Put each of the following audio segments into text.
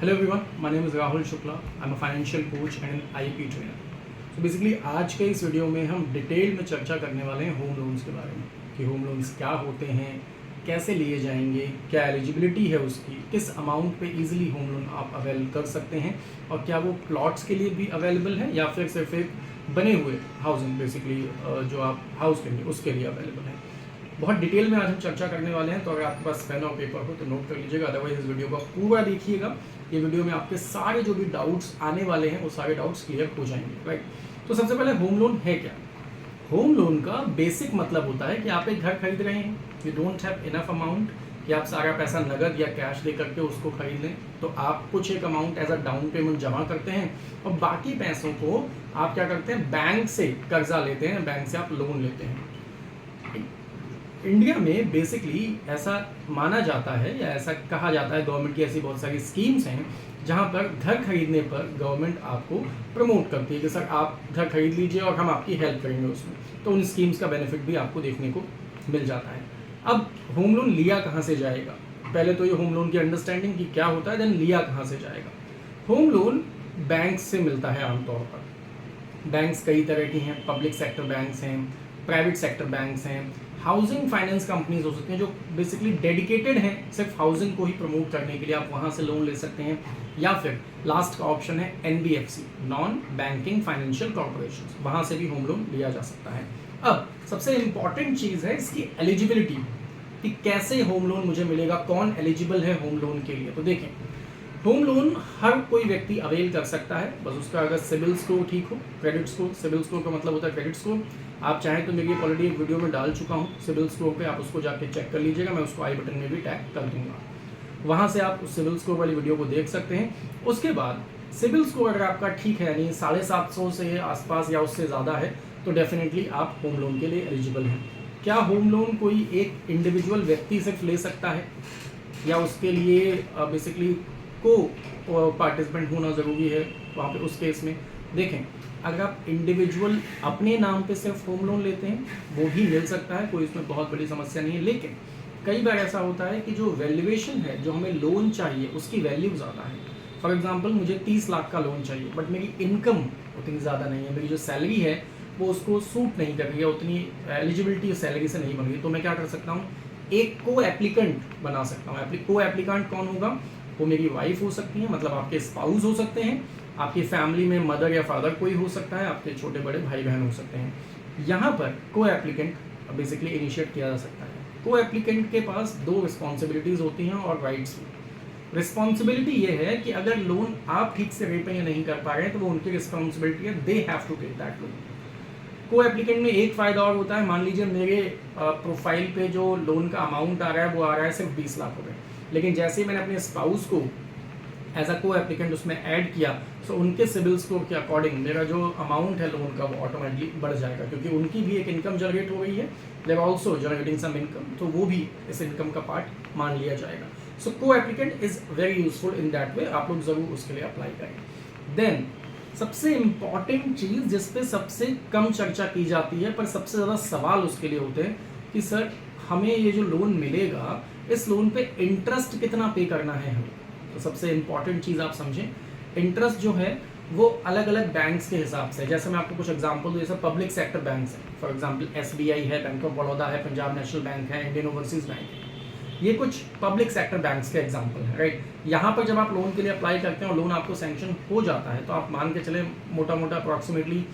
Hello everyone, my name is Rahul Shukla. I'm a financial coach and an IEP trainer. So basically आज के इस video में हम detail में चर्चा करने वाले हैं होम लोन्स के बारे में कि होम लोन्स क्या होते हैं, कैसे लिए जाएंगे, क्या एलिजिबिलिटी है उसकी, किस अमाउंट पे इजीली होम लोन आप अवेल कर सकते हैं और क्या वो प्लॉट्स के लिए भी अवेलेबल है या फिर सिर्फ एक बने हुए हाउसिंग बेसिकली जो आप हाउस लेंगे उसके लिए अवेलेबल है। बहुत डिटेल में आज हम चर्चा करने वाले हैं, तो अगर आपके पास पेन और पेपर हो तो नोट कर लीजिएगा, अदरवाइज इस वीडियो को पूरा देखिएगा। ये वीडियो में आपके सारे जो भी डाउट्स आने वाले हैं वो सारे डाउट्स क्लियर हो जाएंगे, राइट। तो सबसे पहले होम लोन है क्या। होम लोन का बेसिक मतलब होता है कि आप एक घर खरीद रहे हैं, you don't have enough amount कि आप सारा पैसा नगद या कैश दे करके उसको खरीद लें, तो आप कुछ एक amount as a down payment जमा करते हैं और बाकी पैसों को आप क्या करते हैं, बैंक से कर्जा लेते हैं, बैंक से आप लोन लेते हैं। इंडिया में बेसिकली ऐसा माना जाता है या ऐसा कहा जाता है, गवर्नमेंट की ऐसी बहुत सारी स्कीम्स हैं जहां पर घर खरीदने पर गवर्नमेंट आपको प्रमोट करती है कि सर आप घर खरीद लीजिए और हम आपकी हेल्प करेंगे उसमें, तो उन स्कीम्स का बेनिफिट भी आपको देखने को मिल जाता है। अब होम लोन लिया कहाँ से जाएगा, पहले तो ये होम लोन की अंडरस्टैंडिंग की क्या होता है, देन लिया कहाँ से जाएगा। होम लोन बैंक से मिलता है आमतौर पर। बैंक्स कई तरह की हैं, पब्लिक सेक्टर बैंक्स हैं, प्राइवेट सेक्टर बैंक्स हैं, हाउसिंग फाइनेंस कंपनीज हो सकती हैं जो बेसिकली डेडिकेटेड हैं सिर्फ हाउसिंग को ही प्रमोट करने के लिए, आप वहाँ से लोन ले सकते हैं। या फिर लास्ट का ऑप्शन है NBFC, non banking financial corporation, वहाँ से भी होम लोन लिया जा सकता है। अब सबसे इम्पॉर्टेंट चीज़ है इसकी एलिजिबिलिटी, कि कैसे होम लोन मुझे मिलेगा, कौन एलिजिबल है होम लोन के लिए। तो देखें, होम लोन हर कोई व्यक्ति अवेल कर सकता है, बस उसका अगर सिबिल स्कोर ठीक हो। क्रेडिट स्कोर, सिबिल स्कोर का मतलब होता है क्रेडिट स्कोर। आप चाहें तो मेरी ऑलरेडी एक वीडियो में डाल चुका हूँ सिबिल स्कोर पे, आप उसको जाके चेक कर लीजिएगा, मैं उसको आई बटन में भी टैग कर दूंगा, वहाँ से आप उस सिबिल स्कोर वाली वीडियो को देख सकते हैं। उसके बाद सिबिल स्कोर अगर आपका ठीक है, यानी 750 से आसपास या उससे ज़्यादा है, तो डेफिनेटली आप होम लोन के लिए एलिजिबल हैं। क्या होम लोन कोई एक इंडिविजुअल व्यक्ति सिर्फ ले सकता है या उसके लिए बेसिकली को पार्टिसिपेंट होना ज़रूरी है वहाँ पे। उस केस में देखें, अगर आप इंडिविजुअल अपने नाम पे सिर्फ होम लोन लेते हैं वो भी मिल सकता है, कोई इसमें बहुत बड़ी समस्या नहीं है। लेकिन कई बार ऐसा होता है कि जो वैल्यूएशन है, जो हमें लोन चाहिए उसकी वैल्यू ज़्यादा है। फॉर एग्जांपल मुझे 30 लाख का लोन चाहिए, बट मेरी इनकम उतनी ज़्यादा नहीं है, मेरी जो सैलरी है वो उसको सूट नहीं कर रही है, उतनी एलिजिबिलिटी सैलरी से नहीं बन रही, तो मैं क्या कर सकता हूँ, एक को एप्लीकेंट बना सकता हूँ। को एप्लीकेंट कौन होगा, वो मेरी वाइफ हो सकती है, मतलब आपके स्पाउस हो सकते हैं, आपकी फैमिली में मदर या फादर कोई हो सकता है, आपके छोटे बड़े भाई बहन हो सकते हैं। यहाँ पर को एप्लीकेंट बेसिकली इनिशिएट किया जा सकता है। को एप्लीकेंट के पास 2 रिस्पॉन्सिबिलिटीज़ होती हैं और राइट्स भी। रिस्पॉन्सिबिलिटी ये है कि अगर लोन आप ठीक से रीपे नहीं कर पा रहे हैं तो वो उनकी रिस्पॉन्सिबिलिटी है, they have to take that loan. को एप्लीकेंट में एक फ़ायदा और होता है, मान लीजिए मेरे प्रोफाइल पे जो लोन का अमाउंट आ रहा है वो आ रहा है सिर्फ 20 लाख रुपये, लेकिन जैसे ही मैंने अपने स्पाउस को एज अ को एप्लीकेंट उसमें ऐड किया, तो उनके सिबिल स्कोर के अकॉर्डिंग मेरा जो अमाउंट है लोन का वो ऑटोमेटिकली बढ़ जाएगा, क्योंकि उनकी भी एक इनकम जनरेट हो रही है, they are also generating some income, तो वो भी इस इनकम का पार्ट मान लिया जाएगा। सो को applicant is very useful in that way, आप लोग ज़रूर उसके लिए अप्लाई करें। देन सबसे इम्पॉर्टेंट चीज़ जिस पे सबसे कम चर्चा की जाती है पर सबसे ज़्यादा सवाल उसके लिए होते हैं कि सर हमें ये जो लोन मिलेगा, इस लोन पे इंटरेस्ट कितना पे करना है हमें। तो सबसे इम्पॉर्टेंट चीज़ आप समझें, इंटरेस्ट जो है वो अलग अलग बैंक्स के हिसाब से, जैसे मैं आपको कुछ एग्जांपल दूँ, जैसे पब्लिक सेक्टर बैंक्स हैं, फॉर एग्जांपल SBI है, बैंक ऑफ बड़ौदा है, पंजाब नेशनल बैंक है, इंडियन ओवरसीज बैंक है, ये कुछ पब्लिक सेक्टर बैंक्स के एग्जांपल है, राइट। यहाँ पर जब आप लोन के लिए अप्लाई करते हैं और लोन आपको सैंक्शन हो जाता है, तो आप मान के चले मोटा मोटा अप्रॉक्सीमेटली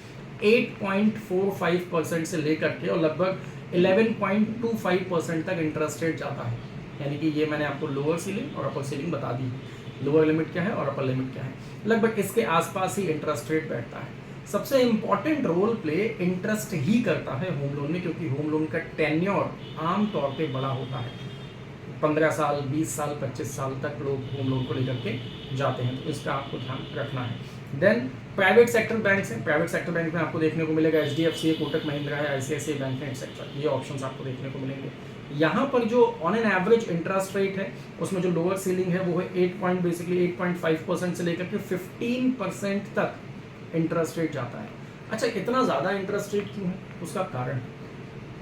8.45% से लेकर के और लगभग 11.25% तक इंटरेस्ट रेट जाता है। यानी कि ये मैंने आपको लोअर सीलिंग और अपर सीलिंग बता दी, लोअर लिमिट क्या है और अपर लिमिट क्या है, लगभग इसके आसपास ही इंटरेस्ट रेट बैठता है। सबसे इंपॉर्टेंट रोल प्ले इंटरेस्ट ही करता है होम लोन में, क्योंकि होम लोन का टेन्योर आमतौर पे बड़ा होता है, 15 साल, 20 साल, 25 साल तक लोग होम लोन को लेकर के जाते हैं, तो इसका आपको ध्यान रखना है। देन प्राइवेट सेक्टर बैंक्स हैं, प्राइवेट सेक्टर बैंक में आपको देखने को मिलेगा HDFC है, कोटक महिंद्रा है, ICICI बैंक है, एक्सेट्रा, ये ऑप्शंस आपको देखने को मिलेंगे। यहाँ पर जो on an average interest rate है उसमें जो लोअर सीलिंग है वो है 8.5% से लेकर के 15% तक इंटरेस्ट रेट जाता है। अच्छा, इतना ज़्यादा इंटरेस्ट रेट क्यों है, उसका कारण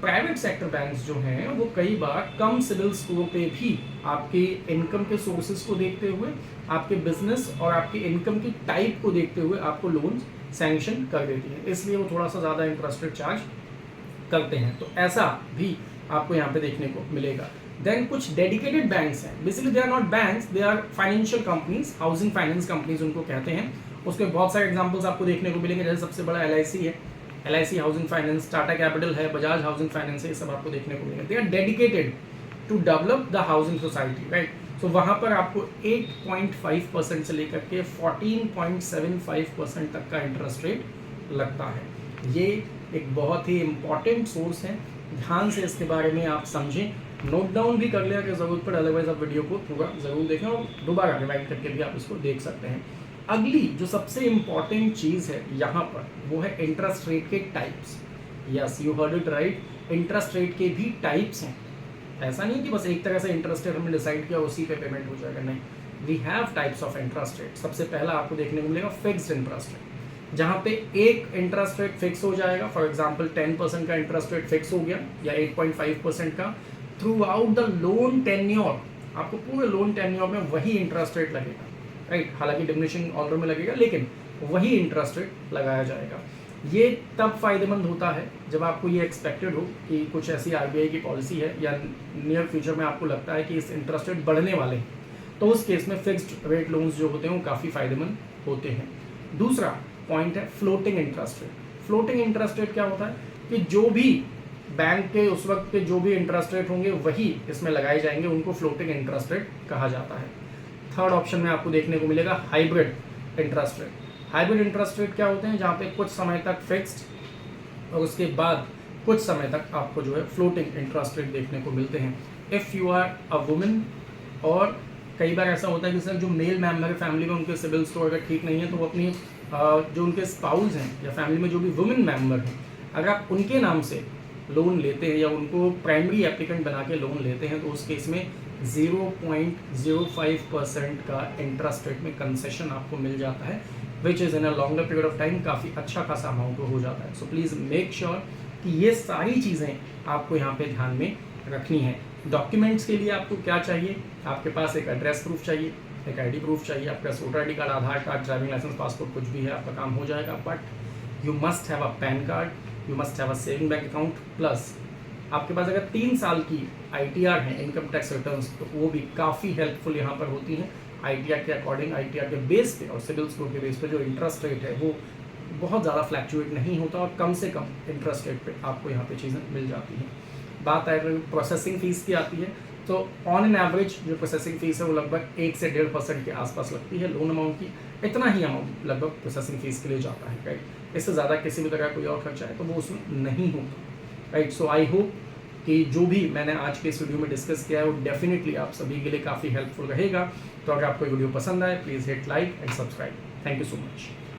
प्राइवेट सेक्टर बैंक्स जो हैं वो कई बार कम सिविल स्कोर पे भी आपके इनकम के सोर्सेज को देखते हुए, आपके बिजनेस और आपके इनकम की टाइप को देखते हुए आपको लोन सैंक्शन कर देती है, इसलिए वो थोड़ा सा ज़्यादा इंटरेस्ट रेट चार्ज करते हैं। तो ऐसा भी आपको यहाँ पे देखने को मिलेगा। देन कुछ डेडिकेटेड बैंक्स हैं, basically they are not banks, they are financial companies, housing finance companies उनको कहते हैं। उसके बहुत सारे एग्जांपल्स आपको देखने को मिलेंगे, जैसे सबसे बड़ा LIC है, LIC housing finance, Tata capital है, बजाज हाउसिंग फाइनेंस है, ये सब आपको देखने को मिलेंगे। They are dedicated to develop the housing society, right. तो वहाँ पर आपको 8.5% से लेकर के 14.75% तक का इंटरेस्ट रेट लगता है। ये एक बहुत ही इम्पॉर्टेंट सोर्स है, ध्यान से इसके बारे में आप समझें, नोट डाउन भी कर लिया कि ज़रूरत पड़े, अदरवाइज आप वीडियो को पूरा ज़रूर देखें और दोबारा रिवाइंड करके भी आप इसको देख सकते हैं। अगली जो सबसे इम्पॉर्टेंट चीज़ है यहाँ पर वो है इंटरेस्ट रेट के types. Yes, you heard it right, interest rate के भी टाइप्स हैं। ऐसा नहीं है कि बस एक तरह से इंटरेस्ट रेट हमने डिसाइड किया उसी पे पेमेंट हो जाएगा, नहीं, we have types of interest rate. सबसे पहला आपको देखने को मिलेगा फिक्स्ड इंटरेस्ट रेट, जहाँ पे एक इंटरेस्ट रेट फिक्स हो जाएगा। फॉर एग्जांपल 10% का इंटरेस्ट रेट फिक्स हो गया या 8.5% का through out the loan tenure, आपको पूरे लोन टेन्योर में वही इंटरेस्ट रेट लगेगा, राइट। हालांकि डिमिनिशिंग ऑर्डर में लगेगा, लेकिन वही इंटरेस्ट रेट लगाया जाएगा। ये तब फायदेमंद होता है जब आपको ये एक्सपेक्टेड हो कि कुछ ऐसी RBI की पॉलिसी है या नियर फ्यूचर में आपको लगता है कि इस इंटरेस्ट रेट बढ़ने वाले हैं, तो उस केस में फिक्स्ड रेट लोन्स जो होते हैं वो काफ़ी फायदेमंद होते हैं। दूसरा पॉइंट है floating interest rate. Floating interest rate क्या होता है कि जो भी बैंक के उस वक्त के जो भी इंटरेस्ट रेट होंगे वही इसमें लगाए जाएंगे, उनको फ्लोटिंग इंटरेस्ट रेट कहा जाता है। थर्ड ऑप्शन में आपको देखने को मिलेगा hybrid interest rate. Hybrid interest rate क्या होते हैं, जहाँ पे कुछ समय तक फिक्स्ड और उसके बाद कुछ समय तक आपको जो है फ्लोटिंग इंटरेस्ट रेट देखने को मिलते हैं। If you are a women, और कई बार ऐसा होता है कि सर जो मेल मेम्बर है फैमिली में उनके सिविल स्कोर अगर ठीक नहीं है तो वो अपनी जो उनके स्पाउस हैं या फैमिली में जो भी वुमेन मेम्बर हैं, अगर आप उनके नाम से लोन लेते हैं या उनको प्राइमरी एप्लीकेंट बना के लोन लेते हैं, तो उस केस में 0.05% का इंटरेस्ट रेट में कंसेशन आपको मिल जाता है, which is in a longer period of time काफ़ी अच्छा खासा अमाउंट हो जाता है। सो प्लीज़ मेक श्योर कि ये सारी चीज़ें आपको यहाँ पे ध्यान में रखनी है। डॉक्यूमेंट्स के लिए आपको क्या चाहिए, आपके पास एक एड्रेस प्रूफ चाहिए, एक ID प्रूफ चाहिए, आपका वोटर ID कार्ड, आधार कार्ड, ड्राइविंग लाइसेंस, पासपोर्ट, कुछ भी है, आपका काम हो जाएगा। But you must have a pan card, you must have a saving bank account, plus आपके पास अगर 3 साल की ITR है, इनकम टैक्स रिटर्न्स, तो वो भी काफ़ी हेल्पफुल यहाँ पर होती हैं। ITR के अकॉर्डिंग, ITR के बेस पे और सिविल स्कोर के बेस पे जो इंटरेस्ट रेट है वो बहुत ज़्यादा फ्लैक्चुएट नहीं होता और कम से कम इंटरेस्ट रेट पे आपको यहाँ पे चीज़ें मिल जाती हैं। बात आए प्रोसेसिंग फ़ीस की आती है, तो ऑन एन एवरेज जो प्रोसेसिंग फ़ीस है वो लगभग 1 से 1.5% के आसपास लगती है लोन अमाउंट की। इतना ही अमाउंट लगभग प्रोसेसिंग फ़ीस के लिए जाता है, राइट। इससे ज़्यादा किसी भी तरह का कोई और खर्चा है तो वो उसमें नहीं होता, राइट। सो आई होप कि जो भी मैंने आज के इस वीडियो में डिस्कस किया है वो डेफिनेटली आप सभी के लिए काफ़ी हेल्पफुल रहेगा। तो अगर आपको वीडियो पसंद आए, please hit like and subscribe. Thank you so much.